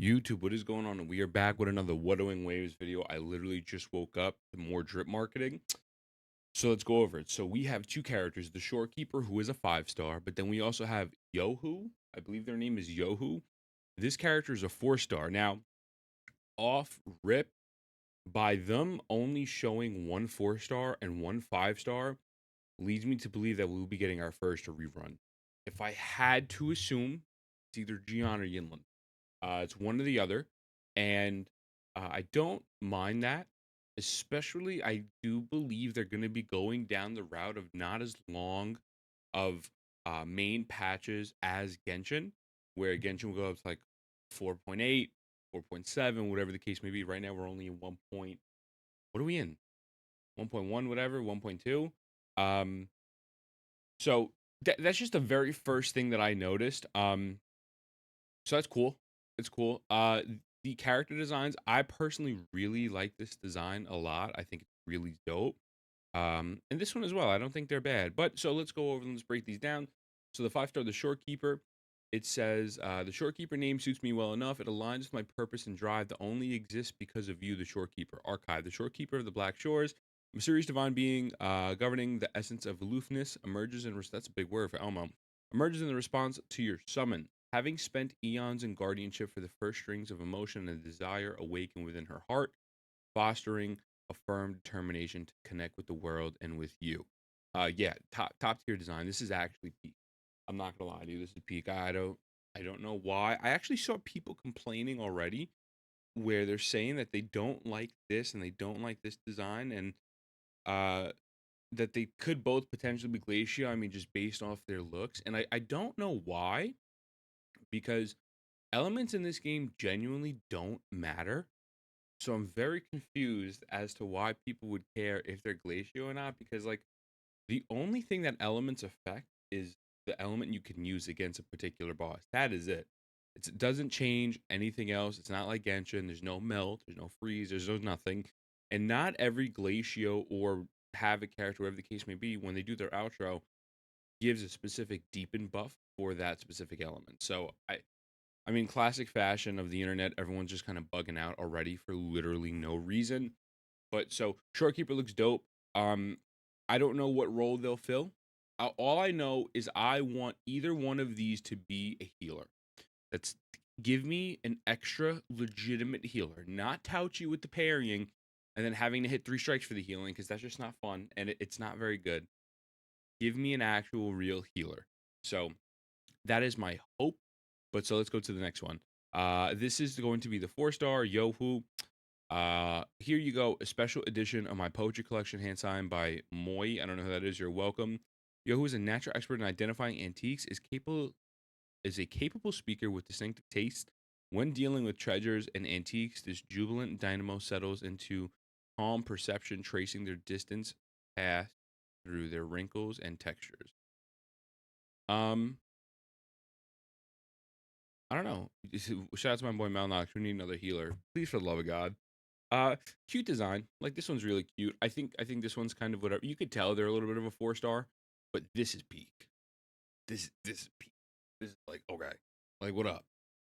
YouTube, what is going on? We are back with another Wuthering Waves video. I literally just woke up to more drip marketing. So let's go over it. So we have two characters, the Shorekeeper, who is a 5-star, but then we also have Youhu. I believe their name is Youhu. This character is a 4-star. Now, off rip, by them only showing one 4-star and one 5-star, leads me to believe that we will be getting our first rerun. If I had to assume, it's either Gian or Yinlin. It's one or the other, and I don't mind that. Especially, I do believe they're going to be going down the route of not as long of main patches as Genshin, where Genshin will go up to like 4.8, 4.7, whatever the case may be. Right now, we're only in 1. What are we in? 1.1, whatever, 1.2. Um, so that's just the very first thing that I noticed. So that's cool. It's cool. The character designs, I personally really like this design a lot. I think it's really dope. And this one as well. I don't think they're bad. But so let's go over them. Let's break these down. So the 5-star, the Shorekeeper. It says the Shorekeeper name suits me well enough. It aligns with my purpose and drive that only exists because of you, the Shorekeeper. Archive, the Shorekeeper of the Black Shores. A mysterious divine being governing the essence of aloofness emerges in that's a big word for Elmo. Emerges in the response to your summon. Having spent eons in guardianship for the first strings of emotion and desire awaken within her heart, fostering a firm determination to connect with the world and with you. Yeah, top tier design. This is actually peak. I'm not gonna lie to you. This is peak. I don't know why. I actually saw people complaining already where they're saying that they don't like this and they don't like this design and uh that they could both potentially be Glacier. I mean, just based off their looks. And I don't know why, because elements in this game genuinely don't matter. So I'm very confused as to why people would care if they're Glacial or not, because like the only thing that elements affect is the element you can use against a particular boss. That is it. It doesn't change anything else. It's not like Genshin. There's no melt, there's no freeze, there's no nothing. And not every Glacio or have a character, whatever the case may be, when they do their outro, gives a specific deepen buff for that specific element. So I mean, classic fashion of the internet, everyone's just kind of bugging out already for literally no reason. But so Shorekeeper looks dope. Um, I don't know what role they'll fill. All I know is I want either one of these to be a healer. That's give me an extra legitimate healer, not tout you with the parrying and then having to hit 3 strikes for the healing because that's just not fun and it's not very good. Give me an actual real healer. So that is my hope. But so let's go to the next one. This is going to be the 4-star Youhu. Here you go, a special edition of my poetry collection, hand signed by Moy. I don't know who that is. You're welcome. Youhu is a natural expert in identifying antiques. Is a capable speaker with distinctive taste. When dealing with treasures and antiques, this jubilant dynamo settles into calm perception, tracing their distance path through their wrinkles and textures. Um, I don't know. Shout out to my boy Malnox. We need another healer. Please, for the love of God. Cute design. Like this one's really cute. I think this one's kind of whatever. You could tell they're a little bit of a 4-star, but this is peak. This is peak. This is like okay. Like what up?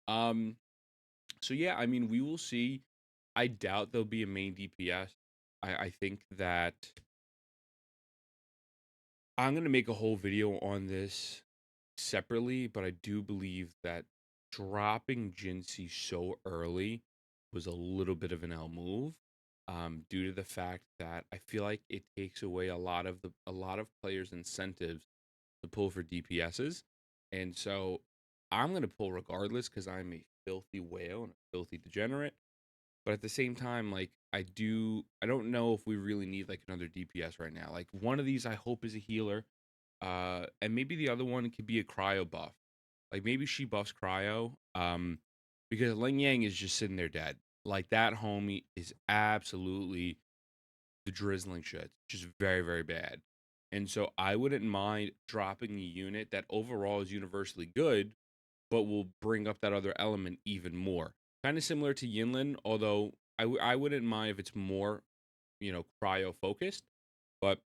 Um. So yeah, I mean we will see. I doubt there'll be a main DPS. I think that I'm gonna make a whole video on this separately, but I do believe that dropping Jinsey so early was a little bit of an L move, due to the fact that I feel like it takes away a lot of players' incentives to pull for DPSs, and so I'm gonna pull regardless because I'm a filthy whale and a filthy degenerate. But at the same time, like I don't know if we really need like another DPS right now. Like one of these, I hope is a healer, and maybe the other one could be a cryo buff. Like maybe she buffs cryo, because Ling Yang is just sitting there dead. Like that homie is absolutely the drizzling shit, just very very bad. And so I wouldn't mind dropping a unit that overall is universally good, but will bring up that other element even more. Kind of similar to Yinlin, although I wouldn't mind if it's more, cryo focused. But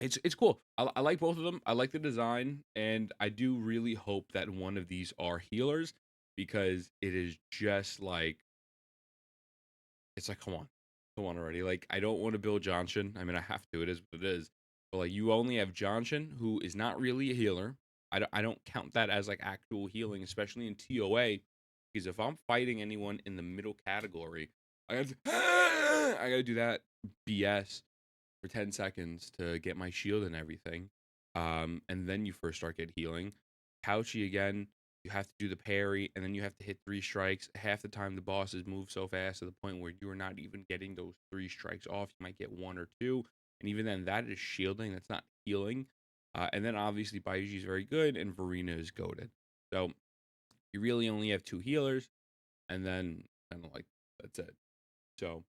it's cool. I like both of them. I like the design, and I do really hope that one of these are healers. because it is just like it's like come on already. Like I don't want to build Johnson. I mean I have to. It is what it is. But like you only have Johnson, who is not really a healer. I don't count that as like actual healing, especially in TOA, because if I'm fighting anyone in the middle category, I have to, I gotta do that BS for 10 seconds to get my shield and everything. And then you first start get healing. Pouchy again, you have to do the parry, and then you have to hit 3 strikes. Half the time the bosses move so fast to the point where you are not even getting those 3 strikes off. You might get one or two. And even then, that is shielding, that's not healing. And then obviously Baiuji is very good and Verena is goaded. So you really only have two healers, and then kind of like that's it. So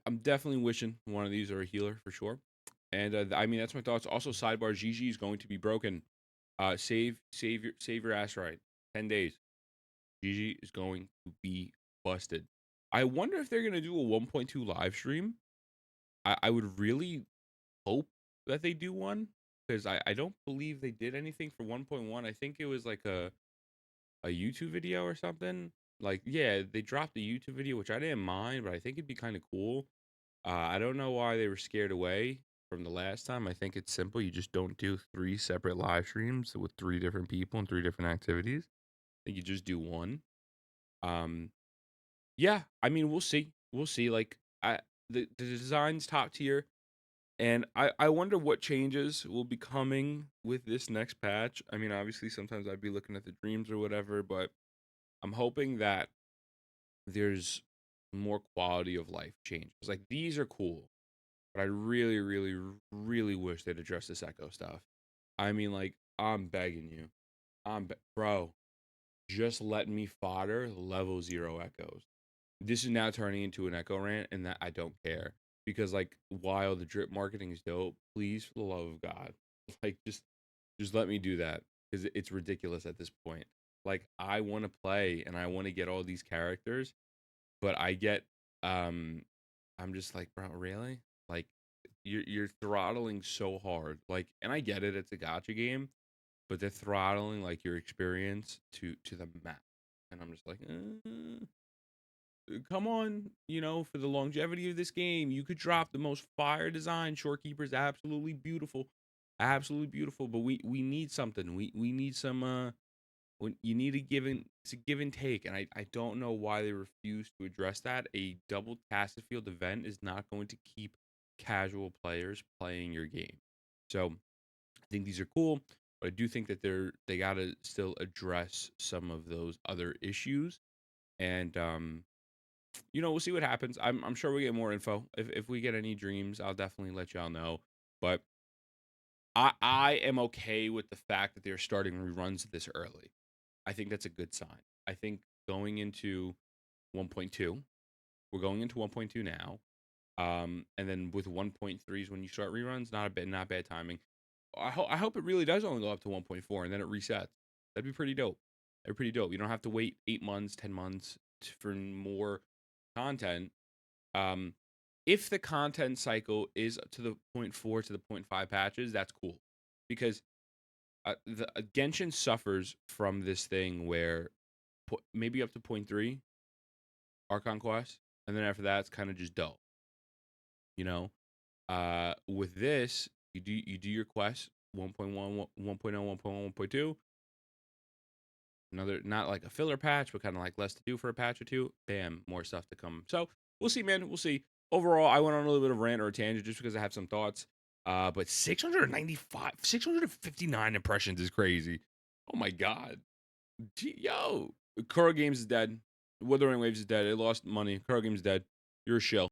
I'm definitely wishing one of these are a healer for sure. And I mean, that's my thoughts. Also, sidebar: GG is going to be broken. Save your ass right. 10 days. GG is going to be busted. I wonder if they're gonna do a 1.2 live stream. I would really hope that they do one because I don't believe they did anything for 1.1. I think it was like a YouTube video or something. Like yeah, they dropped a YouTube video, which I didn't mind, but I think it'd be kind of cool. I don't know why they were scared away from the last time. I think it's simple. You just don't do 3 separate live streams with 3 different people and 3 different activities. I think you just do one. Um, yeah, I mean, we'll see. We'll see. Like, the design's top tier, and I wonder what changes will be coming with this next patch. I mean, obviously, sometimes I'd be looking at the dreams or whatever, but I'm hoping that there's more quality of life changes. Like, these are cool. But I really, really, really wish they'd address this echo stuff. I mean, like, I'm begging you. Bro, just let me fodder level 0 echoes. This is now turning into an echo rant, and that I don't care. Because, like, while the drip marketing is dope, please, for the love of God, like, just let me do that. Because it's ridiculous at this point. Like, I want to play, and I want to get all these characters, but I get, um, I'm just like, bro, really? Like, you're throttling so hard. Like, and I get it, it's a gotcha game, but they're throttling like your experience to the max. And I'm just like, come on, for the longevity of this game, you could drop the most fire design. Shorekeeper is absolutely beautiful. But we need something. We need some when you need it's a give and take, and I don't know why they refuse to address that. A double casted field event is not going to keep casual players playing your game. So I think these are cool, but I do think that they gotta still address some of those other issues. And we'll see what happens. I'm sure we get more info. If we get any dreams, I'll definitely let y'all know. But I am okay with the fact that they're starting reruns this early. I think that's a good sign. I think going into 1.2, we're going into 1.2 now. And then with 1.3 is when you start reruns. Not bad timing. I hope it really does only go up to 1.4 and then it resets. That'd be pretty dope. That'd be pretty dope. You don't have to wait 8 months, 10 months for more content. Um, if the content cycle is to the point 4 to the point 5 patches, that's cool, because the Genshin suffers from this thing where maybe up to point 3 Archon quest, and then after that it's kind of just dull. You know, with this, you do your quest 1.1, 1.0, 1.1, 1.2. Another, not like a filler patch, but kind of like less to do for a patch or two. Bam, more stuff to come. So we'll see, man. We'll see. Overall, I went on a little bit of rant or a tangent just because I have some thoughts. But 695, 659 impressions is crazy. Oh my god. Yo, Kuro Games is dead. Wuthering Waves is dead. It lost money. Kuro Games is dead. You're a shill.